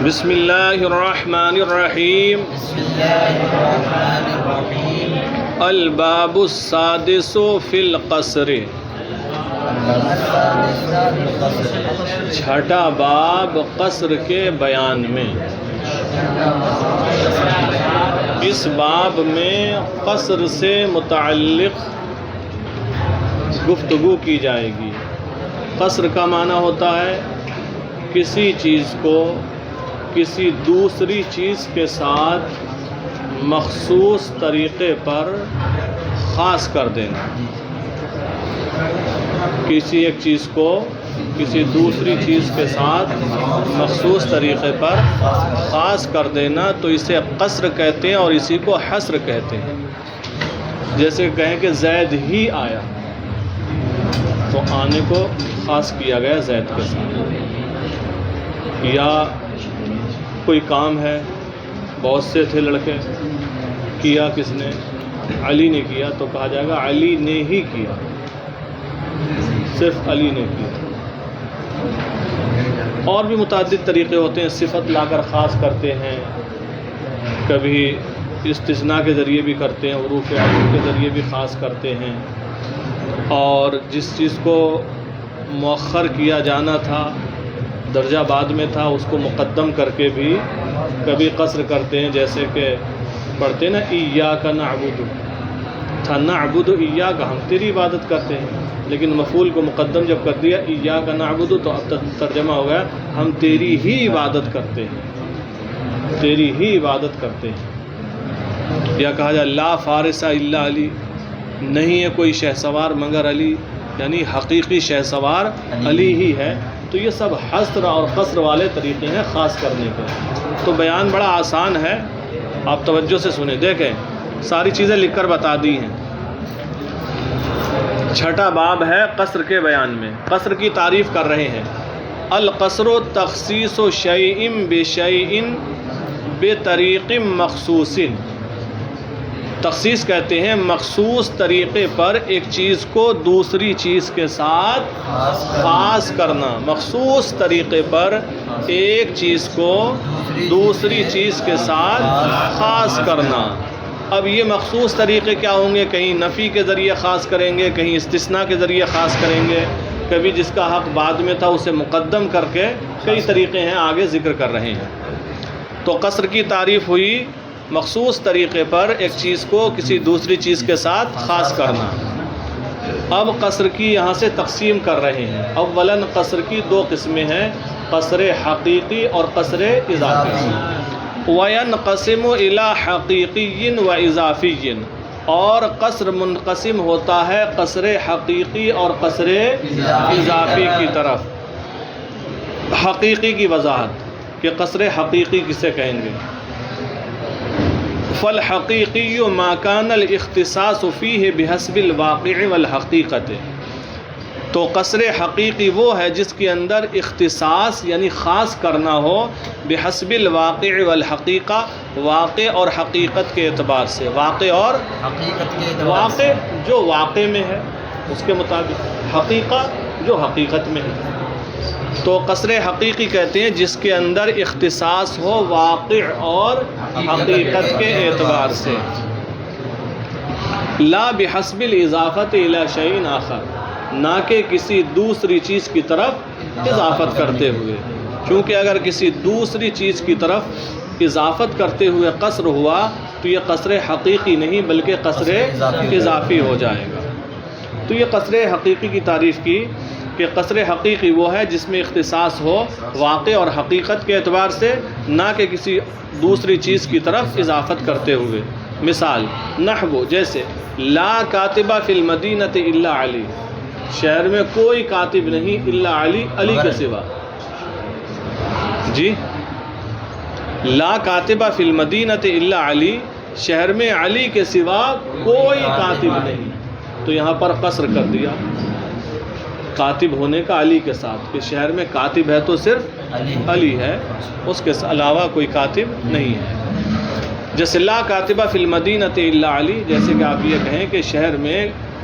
بسم اللہ الرحمن الرحیم الباب السادس فی القصر، چھٹا باب قصر کے بیان میں۔ اس باب میں قصر سے متعلق گفتگو کی جائے گی۔ قصر کا معنی ہوتا ہے کسی چیز کو کسی دوسری چیز کے ساتھ مخصوص طریقے پر خاص کر دینا۔ کسی ایک چیز کو کسی دوسری چیز کے ساتھ مخصوص طریقے پر خاص کر دینا تو اسے قصر کہتے ہیں اور اسی کو حصر کہتے ہیں۔ جیسے کہیں کہ زید ہی آیا تو آنے کو خاص کیا گیا زید کے ساتھ۔ یا کوئی کام ہے، بہت سے تھے لڑکے، کیا کس نے؟ علی نے کیا، تو کہا جائے گا علی نے ہی کیا، صرف علی نے کیا۔ اور بھی متعدد طریقے ہوتے ہیں، صفت لا کر خاص کرتے ہیں، کبھی استثناء کے ذریعے بھی کرتے ہیں، حروف عطف کے ذریعے بھی خاص کرتے ہیں، اور جس چیز کو مؤخر کیا جانا تھا، درجہ بعد میں تھا، اس کو مقدم کر کے بھی کبھی قصر کرتے ہیں۔ جیسے کہ پڑھتے ہیں نا ایاک نعبد، تھا نعبد ایاک، ہم تیری عبادت کرتے ہیں، لیکن مفعول کو مقدم جب کر دیا ایاک نعبد تو اب ترجمہ ہو گیا ہم تیری ہی عبادت کرتے ہیں، تیری ہی عبادت کرتے ہیں۔ یا کہا جائے لا فارس الا علی، نہیں ہے کوئی شہسوار مگر علی، یعنی حقیقی شہسوار علی ہی ہے۔ تو یہ سب حصر اور قصر والے طریقے ہیں خاص کرنے کے۔ تو بیان بڑا آسان ہے، آپ توجہ سے سنیں، دیکھیں ساری چیزیں لکھ کر بتا دی ہیں۔ چھٹا باب ہے قصر کے بیان میں۔ قصر کی تعریف کر رہے ہیں۔ القصر تخصیص شیء بشیء بطریق مخصوص۔ تخصیص کہتے ہیں مخصوص طریقے پر ایک چیز کو دوسری چیز کے ساتھ خاص کرنا، مخصوص طریقے پر ایک چیز کو دوسری چیز کے ساتھ خاص کرنا۔ اب یہ مخصوص طریقے کیا ہوں گے؟ کہیں نفی کے ذریعے خاص کریں گے، کہیں استثناء کے ذریعے خاص کریں گے، کبھی جس کا حق بعد میں تھا اسے مقدم کر کے، کئی طریقے ہیں آگے ذکر کر رہے ہیں۔ تو قصر کی تعریف ہوئی مخصوص طریقے پر ایک چیز کو کسی دوسری چیز کے ساتھ خاص کرنا۔ اب قصر کی یہاں سے تقسیم کر رہے ہیں۔ اولاً قصر کی دو قسمیں ہیں، قصر حقیقی اور قصر اضافی۔ وَيَنْقَسِمُ إِلَى حَقِيقِيٍّ وَإِضَافِيٍّ، اور قصر منقسم ہوتا ہے قصر حقیقی اور قصر اضافی کی طرف۔ حقیقی کی وضاحت کہ قصر حقیقی کسے کہیں گے؟ فالحقیقی ما کان الاختصاص فیہ بحسب الواقع والحقیقت، تو قصر حقیقی وہ ہے جس کے اندر اختصاص یعنی خاص کرنا ہو بحسب الواقع والحقیقہ، واقع اور حقیقت کے اعتبار سے، واقع اور حقیقت کے اعتبار، واقع جو واقع میں ہے اس کے مطابق، حقیقہ جو حقیقت میں ہے۔ تو قصر حقیقی کہتے ہیں جس کے اندر اختصاص ہو واقع اور حقیقت کے اعتبار سے، لا بحسب الاضافت الی شیء آخر، نہ کہ کسی دوسری چیز کی طرف اضافت کرتے ہوئے، کیونکہ اگر کسی دوسری چیز کی طرف اضافت کرتے ہوئے قصر ہوا تو یہ قصر حقیقی نہیں بلکہ قصر اضافی ہو جائے گا۔ تو یہ قصر حقیقی کی تعریف کی کہ قصر حقیقی وہ ہے جس میں اختصاص ہو واقع اور حقیقت کے اعتبار سے، نہ کہ کسی دوسری چیز کی طرف اضافت کرتے ہوئے۔ مثال نحو جیسے لا کاتبہ فی المدینۃ الا علی، شہر میں کوئی کاتب نہیں الا علی، علی کے سوا۔ جی لا کاتبہ فی المدینۃ الا علی، شہر میں علی کے سوا کوئی کاتب نہیں، تو یہاں پر قصر کر دیا کاتب ہونے کا علی کے ساتھ، کہ شہر میں کاتب ہے تو صرف علی ہے، اس کے علاوہ کوئی کاتب نہیں ہے۔ جیسے لا کاتبہ فی المدینۃ الا علی، جیسے کہ آپ یہ کہیں کہ شہر میں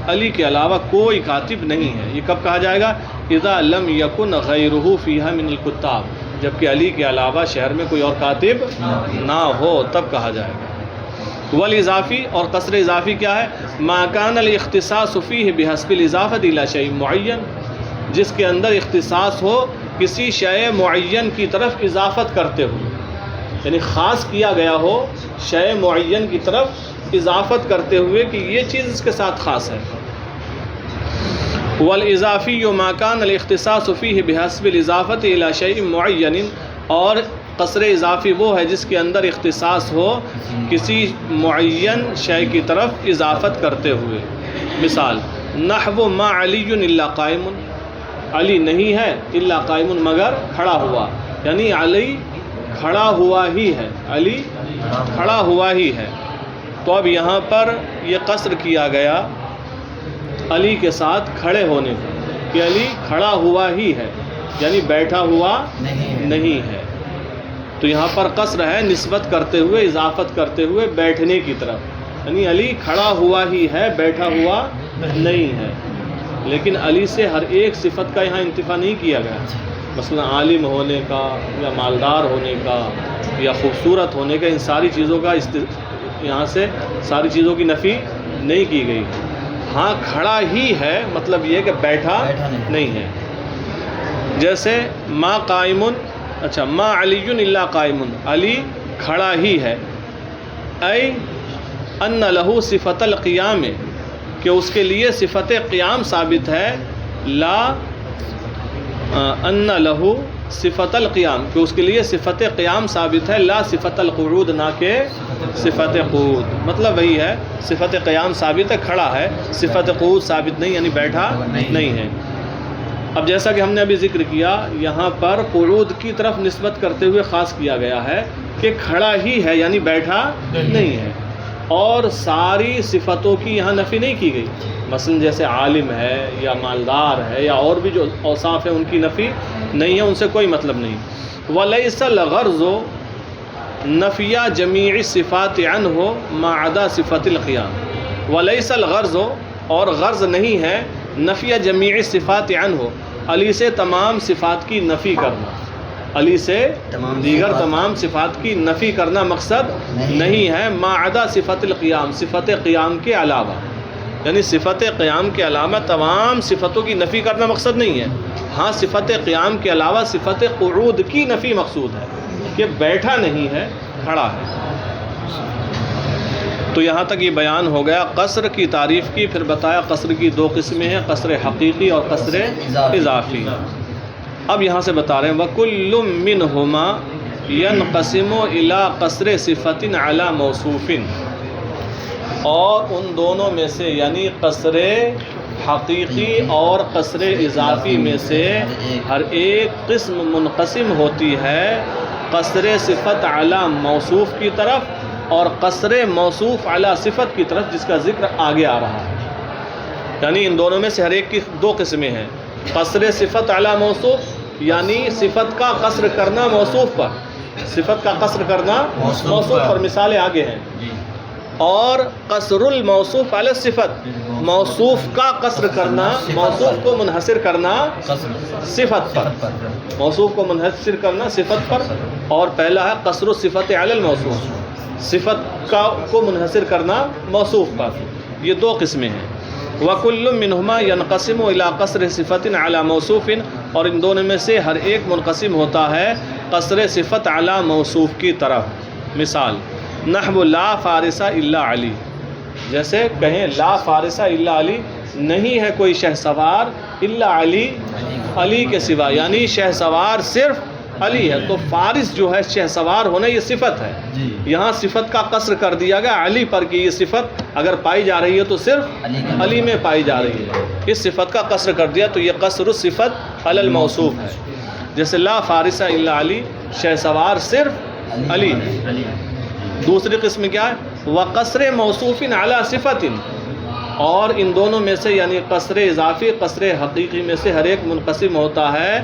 علی کے علاوہ کوئی کاتب نہیں ہے۔ یہ کب کہا جائے گا؟ اذا لم یکن غیرہ فیہا من الکتاب، جبکہ علی کے علاوہ شہر میں کوئی اور کاتب نہ ہو تب کہا جائے گا۔ والاضافی اور قصر اضافی کیا ہے؟ ما کان الاختصاص فیہ بحسب الاضافۃ الی شیء معین، جس کے اندر اختصاص ہو کسی شیء معین کی طرف اضافت کرتے ہوئے، یعنی خاص کیا گیا ہو شیء معین کی طرف اضافت کرتے ہوئے کہ یہ چیز اس کے ساتھ خاص ہے۔ والاضافی ما کان الاختصاص فیہ بحسب الاضافۃ الی شیء معین، اور قصر اضافی وہ ہے جس کے اندر اختصاص ہو کسی معین شے کی طرف اضافت کرتے ہوئے۔ مثال نحو ما علی الا قائم، علی نہیں ہے الا قائم مگر کھڑا ہوا، یعنی علی کھڑا ہوا ہی ہے، علی کھڑا ہوا ہی ہے۔ تو اب یہاں پر یہ قصر کیا گیا علی کے ساتھ کھڑے ہونے کا کہ علی کھڑا ہوا ہی ہے، یعنی بیٹھا ہوا نہیں ہے۔ تو یہاں پر قصر ہے نسبت کرتے ہوئے، اضافت کرتے ہوئے بیٹھنے کی طرف، یعنی علی کھڑا ہوا ہی ہے، بیٹھا ہوا نہیں ہے۔ لیکن علی سے ہر ایک صفت کا یہاں انتفا نہیں کیا گیا، مثلا عالم ہونے کا یا مالدار ہونے کا یا خوبصورت ہونے کا، ان ساری چیزوں کا یہاں سے ساری چیزوں کی نفی نہیں کی گئی۔ ہاں کھڑا ہی ہے، مطلب یہ کہ بیٹھا نہیں ہے۔ جیسے ما قائم، اچھا ما علی الا قائم، علی کھڑا ہی ہے، اے ان لہو صفت القیام، کہ اس کے لیے صفت قیام ثابت ہے، لا ان لہو صفت القیام، کہ اس کے لیے صفت قیام ثابت ہے، لا صفت القعود، نہ کہ صفت قعود۔ مطلب وہی ہے، صفت قیام ثابت ہے، کھڑا ہے، صفت قعود ثابت نہیں، یعنی بیٹھا نہیں ہے۔ اب جیسا کہ ہم نے ابھی ذکر کیا، یہاں پر قعود کی طرف نسبت کرتے ہوئے خاص کیا گیا ہے کہ کھڑا ہی ہے، یعنی بیٹھا نہیں ہے، اور ساری صفتوں کی یہاں نفی نہیں کی گئی۔ مثلا جیسے عالم ہے یا مالدار ہے یا اور بھی جو اوصاف ہیں ان کی نفی نہیں ہے، ان سے کوئی مطلب نہیں۔ وَلَيْسَ الْغَرْضُ نَفْيَ جَمِيعِ الصِّفَاتِ عَنْهُ مَا عَدَا صِفَةِ الْقِيَامِ، وَلَيْسَ الْغَرْضُ، اور غرض نہیں ہے، نفی جمیع صفات عنہ، علی سے تمام صفات کی نفی کرنا، علی سے دیگر تمام صفات کی نفی کرنا مقصد نہیں ہے، ما عدا صفت القیام، صفت قیام کے علاوہ، یعنی صفت قیام کے علاوہ تمام صفتوں کی نفی کرنا مقصد نہیں ہے۔ ہاں صفت قیام کے علاوہ صفت قعود کی نفی مقصود ہے کہ بیٹھا نہیں ہے، کھڑا ہے۔ تو یہاں تک یہ بیان ہو گیا قصر کی تعریف کی، پھر بتایا قصر کی دو قسمیں ہیں، قصر حقیقی اور قصر اضافی۔ اب یہاں سے بتا رہے ہیں وَكُلٌّ مِّنْهُمَا يَنْقَسِمُ إِلَىٰ قَصْرِ صِفَةٍ عَلَىٰ مَوْصُوفٍ، اور ان دونوں میں سے یعنی قصر حقیقی اور قصر اضافی میں سے ہر ایک قسم منقسم ہوتی ہے قصر صفت علی موصوف کی طرف اور قصر موصوف علی صفت کی طرف، جس کا ذکر آگے آ رہا ہے۔ یعنی ان دونوں میں سے ہر ایک کی دو قسمیں ہیں، قصر صفت علی موصوف، یعنی صفت کا قصر کرنا موصوف پر، صفت کا قصر کرنا موصوف پر، مثالیں آگے ہیں، اور قصر الموصوف علی صفت، موصوف کا قصر کرنا، موصوف کو منحصر کرنا صفت پر، موصوف کو منحصر کرنا صفت پر، اور پہلا ہے قصر الصفت علی الموصوف، صفت کو منحصر کرنا موصوف پر۔ یہ دو قسمیں ہیں۔ وَكُلٌّ مِّنْهُمَا يَنْقَسِمُ إِلَىٰ قَصْرِ صِفَةٍ عَلَىٰ مَوْصُوفٍ، اور ان دونوں میں سے ہر ایک منقسم ہوتا ہے قصر صفت علی موصوف کی طرف۔ مثال نحو لا فارس الا علی، جیسے کہیں لا فارس الا علی، نہیں ہے کوئی شہ سوار الا علی، علی کے سوا، یعنی شہ سوار صرف علی ہے۔ تو فارس جو ہے شہ سوار ہونا یہ صفت ہے، یہاں صفت کا قصر کر دیا گیا علی پر کہ یہ صفت اگر پائی جا رہی ہے تو صرف علی میں پائی جا رہی ہے، اس صفت کا قصر کر دیا، تو یہ قصر الصفت علی الموصوف ہے۔ جیسے لا فارس الا علی، شہ سوار صرف علی ہے۔ دوسری قسم کیا ہے؟ وقصر موصوف علی صفت، اور ان دونوں میں سے یعنی قصر اضافی قصر حقیقی میں سے ہر ایک منقسم ہوتا ہے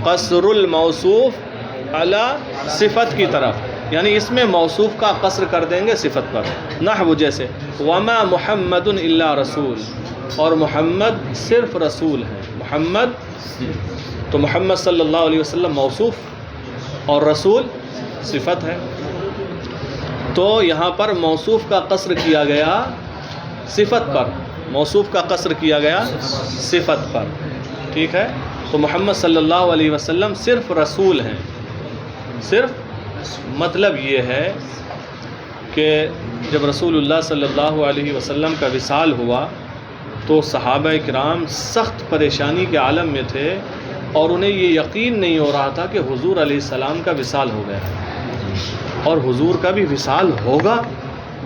قصر الموصوف علی صفت کی طرف، یعنی اس میں موصوف کا قصر کر دیں گے صفت پر۔ نحو جیسے وما محمد الا رسول، اور محمد صرف رسول ہے، محمد تو محمد صلی اللہ علیہ وسلم موصوف، اور رسول صفت ہے، تو یہاں پر موصوف کا قصر کیا گیا صفت پر، موصوف کا قصر کیا گیا صفت پر، ٹھیک ہے. تو محمد صلی اللہ علیہ وسلم صرف رسول ہیں. صرف مطلب یہ ہے کہ جب رسول اللہ صلی اللہ علیہ وسلم کا وصال ہوا تو صحابہ کرام سخت پریشانی کے عالم میں تھے اور انہیں یہ یقین نہیں ہو رہا تھا کہ حضور علیہ السلام کا وصال ہو گیا اور حضور کا بھی وصال ہوگا.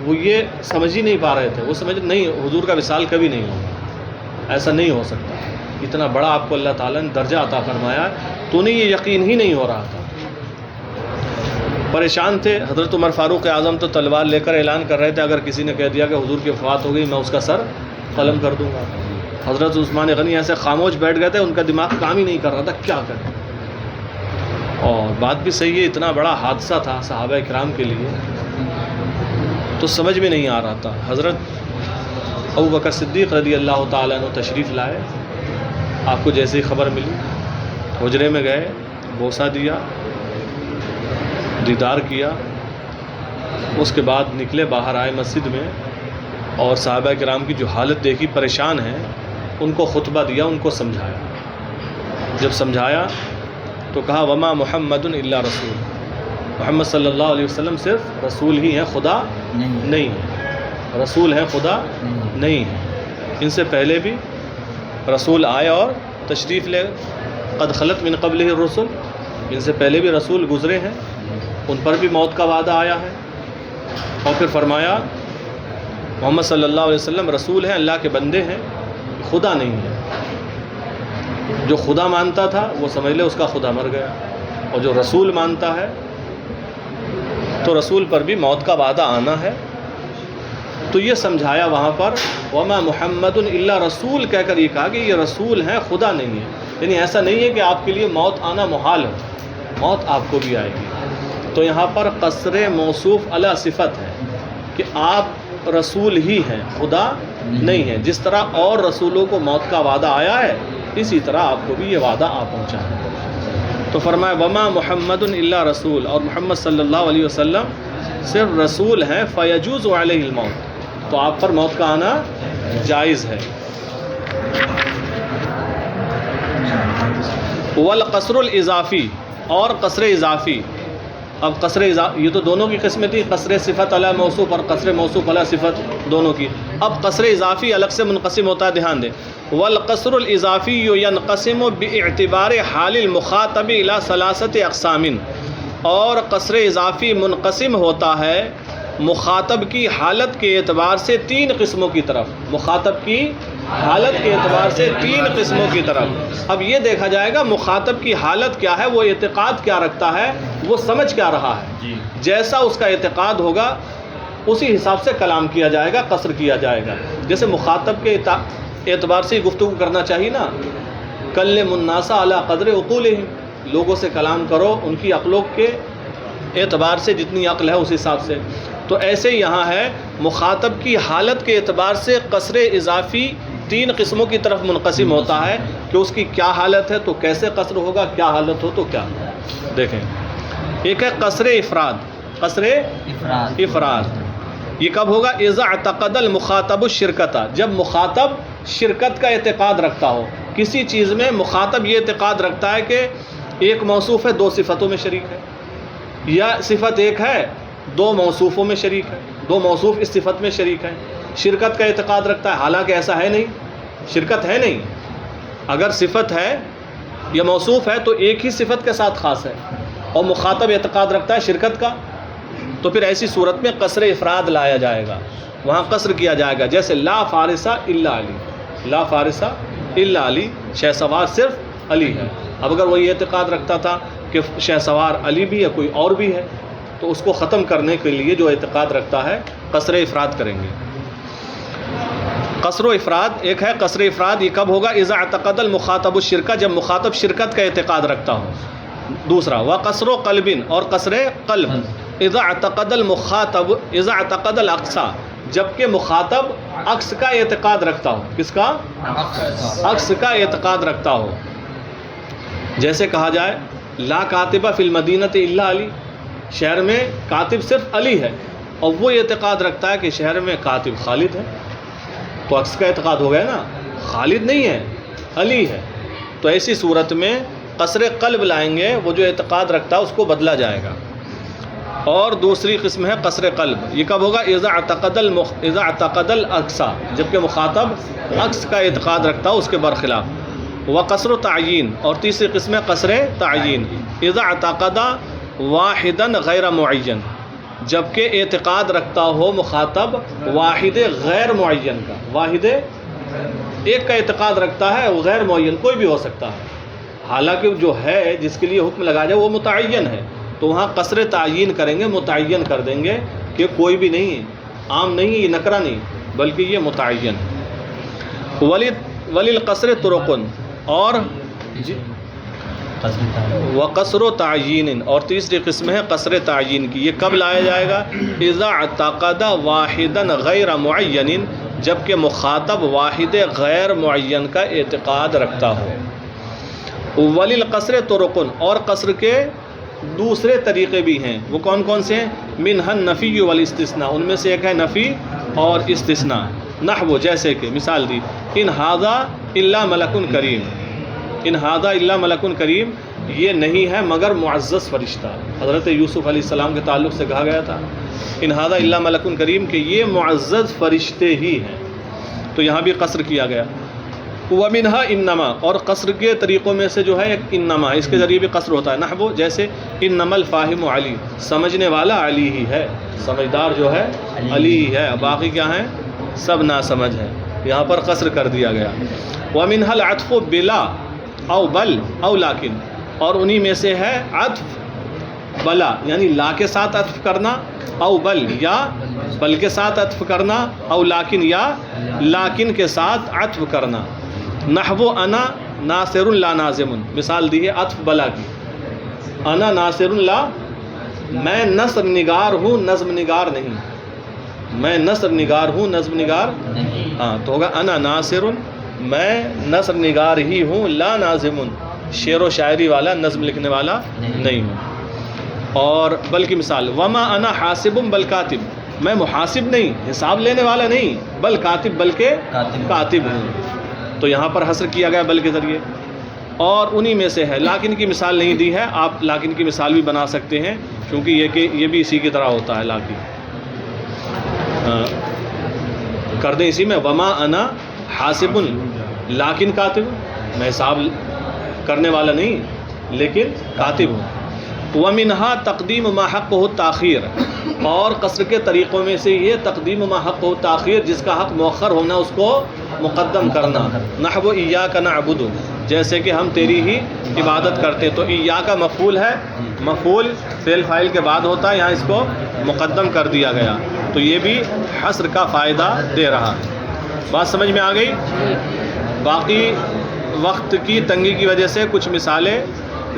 وہ یہ سمجھ ہی نہیں پا رہے تھے. وہ سمجھ نہیں حضور کا وصال کبھی نہیں ہوگا، ایسا نہیں ہو سکتا. اتنا بڑا آپ کو اللہ تعالیٰ نے درجہ عطا فرمایا تو انہیں یہ یقین ہی نہیں ہو رہا تھا. پریشان تھے. حضرت عمر فاروق اعظم تو تلوار لے کر اعلان کر رہے تھے اگر کسی نے کہہ دیا کہ حضور کی وفات ہو گئی میں اس کا سر قلم کر دوں گا. حضرت عثمان غنی ایسے خاموش بیٹھ گئے تھے، ان کا دماغ کام ہی نہیں کر رہا تھا کیا کریں. اور بات بھی صحیح ہے، اتنا بڑا حادثہ تھا صحابہ کرام کے لیے تو سمجھ میں نہیں آ رہا تھا. حضرت ابو بکر صدیق رضی اللہ تعالیٰ عنہ تشریف لائے. آپ کو جیسے ہی خبر ملی حجرے میں گئے، بوسہ دیا، دیدار کیا. اس کے بعد نکلے، باہر آئے مسجد میں اور صحابہ کرام کی جو حالت دیکھی، پریشان ہیں، ان کو خطبہ دیا، ان کو سمجھایا. جب سمجھایا تو کہا وما محمد الا رسول، محمد صلی اللہ علیہ وسلم صرف رسول ہی ہیں، خدا نہیں ہے. رسول ہیں، خدا نہیں ہے. ان سے پہلے بھی رسول آئے اور تشریف لے، قد خلت من قبلہ الرسل، ان سے پہلے بھی رسول گزرے ہیں، ان پر بھی موت کا وعدہ آیا ہے. اور پھر فرمایا محمد صلی اللہ علیہ وسلم رسول ہیں، اللہ کے بندے ہیں، خدا نہیں ہے. جو خدا مانتا تھا وہ سمجھ لے اس کا خدا مر گیا، اور جو رسول مانتا ہے تو رسول پر بھی موت کا وعدہ آنا ہے. تو یہ سمجھایا وہاں پر وما محمد الا رسول کہہ کر یہ کہا کہ یہ رسول ہیں، خدا نہیں ہے. یعنی ایسا نہیں ہے کہ آپ کے لیے موت آنا محال ہے، موت آپ کو بھی آئے گی. تو یہاں پر قصر موصوف علی صفت ہے کہ آپ رسول ہی ہیں، خدا نہیں ہے. جس طرح اور رسولوں کو موت کا وعدہ آیا ہے اسی طرح آپ کو بھی یہ وعدہ آ پہنچا ہے. تو فرمایا وما محمد الا رسول، اور محمد صلی اللہ علیہ وسلم صرف رسول ہیں. فیجوز علیہ الموت، تو آپ پر موت کا آنا جائز ہے. والقصر الاضافی، اور قصر اضافی. اب قصر اضافی یہ تو دونوں کی قسمیں تھی، قصر صفت علی موصوف اور قصر موصوف علی صفت دونوں کی. اب قصر اضافی الگ سے منقسم ہوتا ہے، دھیان دیں. والقصر الاضافی ينقسم باعتبار حال المخاطب الى ثلاثه اقسام، اور قصر اضافی منقسم ہوتا ہے مخاطب کی حالت کے اعتبار سے تین قسموں کی طرف. مخاطب کی حالت کے اعتبار سے تین قسموں کی طرف. اب یہ دیکھا جائے گا مخاطب کی حالت کیا ہے، وہ اعتقاد کیا رکھتا ہے، وہ سمجھ کیا رہا ہے. جیسا اس کا اعتقاد ہوگا اسی حساب سے کلام کیا جائے گا، قصر کیا جائے گا. جیسے مخاطب کے اعتبار سے گفتگو کرنا چاہیے نا، کلم الناس علی قدر عقولہم، لوگوں سے کلام کرو ان کی عقلوں کے اعتبار سے، جتنی عقل ہے اس حساب سے. تو ایسے یہاں ہے مخاطب کی حالت کے اعتبار سے قصر اضافی تین قسموں کی طرف منقسم ہوتا ہے کہ اس کی کیا حالت ہے تو کیسے قصر ہوگا، کیا حالت ہو تو کیا. دیکھیں، ایک ہے قصر افراد. قصر افراد یہ کب ہوگا؟ اذا اعتقد المخاطب الشرکت، جب مخاطب شرکت کا اعتقاد رکھتا ہو. کسی چیز میں مخاطب یہ اعتقاد رکھتا ہے کہ ایک موصوف ہے، دو صفتوں میں شریک ہے، یا صفت ایک ہے دو موصوفوں میں شریک ہے، دو موصوف اس صفت میں شریک ہیں. شرکت کا اعتقاد رکھتا ہے، حالانکہ ایسا ہے نہیں، شرکت ہے نہیں. اگر صفت ہے یا موصوف ہے تو ایک ہی صفت کے ساتھ خاص ہے، اور مخاطب اعتقاد رکھتا ہے شرکت کا، تو پھر ایسی صورت میں قصر افراد لایا جائے گا، وہاں قصر کیا جائے گا. جیسے لا فارسہ الا علی، لا فارسہ الا علی، شہ سوار صرف علی ہے. اب اگر وہ یہ اعتقاد رکھتا تھا کہ شہ سوار علی بھی ہے، کوئی اور بھی ہے، تو اس کو ختم کرنے کے لیے جو اعتقاد رکھتا ہے قصر افراد کریں گے. قصر و افراد ایک ہے. قصر افراد یہ کب ہوگا؟ اذا اعتقد المخاطب الشرکہ، جب مخاطب شرکت کا اعتقاد رکھتا ہو. دوسرا وقصر قلب، اور قصر قلب اذا اعتقد المخاطب، اذا اعتقد الاقصى، جبکہ مخاطب عکس کا اعتقاد رکھتا ہو. کس کا؟ عکس کا اعتقاد رکھتا ہو. جیسے کہا جائے لا کاتبہ فی المدینۃ الا علی، شہر میں کاتب صرف علی ہے، اور وہ اعتقاد رکھتا ہے کہ شہر میں کاتب خالد ہے، تو عکس کا اعتقاد ہو گیا نا، خالد نہیں ہے علی ہے۔ تو ایسی صورت میں قصر قلب لائیں گے، وہ جو اعتقاد رکھتا ہے اس کو بدلا جائے گا۔ اور دوسری قسم ہے قصر قلب، یہ کب ہوگا؟ اذا اعتقد العکس، جبکہ مخاطب عکس کا اعتقاد رکھتا ہے اس کے برخلاف۔ وقصر تعیین، اور تیسری قسم ہے قصر تعیین، اذا اعتقد واحدا غیر معین، جبکہ اعتقاد رکھتا ہو مخاطب واحد غیر معین کا، واحد ایک کا اعتقاد رکھتا ہے، وہ غیر معین کوئی بھی ہو سکتا ہے، حالانکہ جو ہے جس کے لیے حکم لگایا جائے وہ متعین ہے، تو وہاں قصر تعیین کریں گے، متعین کر دیں گے کہ کوئی بھی نہیں ہے، عام نہیں ہے، یہ نکرہ نہیں بلکہ یہ متعین ہے۔ وللقصر طرق، اور وقصر تعیین، اور تیسری قسم ہے قصر تعیین کی، یہ کب لایا جائے گا؟ اذا اعتقد واحدا غیر معین، جبکہ مخاطب واحد غیر معین کا اعتقاد رکھتا ہو۔ وللقصر طرق، اور قصر کے دوسرے طریقے بھی ہیں، وہ کون کون سے ہیں؟ منها النفی والاستثناء، ان میں سے ایک ہے نفی اور استثناء۔ نحو، جیسے کہ مثال دی، ان ھذا الا ملک کریم، ان ھذا الا ملک کریم، یہ نہیں ہے مگر معزز فرشتہ، حضرت یوسف علیہ السلام کے تعلق سے کہا گیا تھا ان ھذا الا ملک کریم کہ یہ معزز فرشتے ہی ہیں، تو یہاں بھی قصر کیا گیا۔ ومنها انما، اور قصر کے طریقوں میں سے جو ہے ایک انما، اس کے ذریعے بھی قصر ہوتا ہے۔ نحو، جیسے انما الفاہم علی، سمجھنے والا علی ہی ہے، سمجھدار جو ہے علی ہی ہے، باقی کیا ہیں؟ سب ناسمجھ ہیں، یہاں پر قصر کر دیا گیا۔ ومنها العطف بلا او بل او لیکن، اور انہی میں سے ہے عطف بلا، یعنی لا کے ساتھ عطف کرنا، او بل، یا بل کے ساتھ عطف کرنا، او لیکن، یا لیکن کے ساتھ عطف کرنا۔ نحو انا ناصر لا ناظم، مثال دی ہے عطف بلا کی، انا ناصر لا، میں نثر نگار ہوں نظم نگار نہیں، میں نثر نگار ہوں نظم نگار، ہاں تو ہوگا انا ناصر، میں نثر نگار ہی ہوں، لا ناظم، شعر و شاعری والا نظم لکھنے والا نہیں ہوں۔ اور بلکہ مثال وما انا حاسب بل کاتب، میں محاسب نہیں، حساب لینے والا نہیں، بل کاتب، بلکہ کاتب ہوں، تو یہاں پر حصر کیا گیا بل کے ذریعے۔ اور انہی میں سے ہے، لیکن کی مثال نہیں دی ہے، آپ لیکن کی مثال بھی بنا سکتے ہیں، کیونکہ یہ بھی اسی کی طرح ہوتا ہے، لیکن کر دیں اسی میں، وما انا حاسب لیکن کاتب، میں حساب کرنے والا نہیں لیکن کاتب ہوں۔ ومنها تقدیم ما حقہ التاخیر، اور قصر کے طریقوں میں سے یہ تقدیم ما حقہ التاخیر، جس کا حق مؤخر ہونا اس کو مقدم کرنا۔ نحو ایاک نعبد، جیسے کہ ہم تیری ہی عبادت کرتے، تو ایاک مفعول ہے، مفعول فعل فاعل کے بعد ہوتا ہے، یہاں اس کو مقدم کر دیا گیا، تو یہ بھی حصر کا فائدہ دے رہا ہے۔ بات سمجھ میں آ گئی؟ باقی وقت کی تنگی کی وجہ سے کچھ مثالیں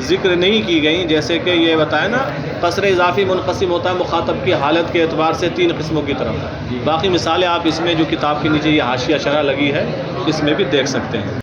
ذکر نہیں کی گئیں، جیسے کہ یہ بتایا نا قصر اضافی منقسم ہوتا ہے مخاطب کی حالت کے اعتبار سے 3 قسموں کی طرف، باقی مثالیں آپ اس میں جو کتاب کے نیچے یہ حاشیہ شرح لگی ہے اس میں بھی دیکھ سکتے ہیں۔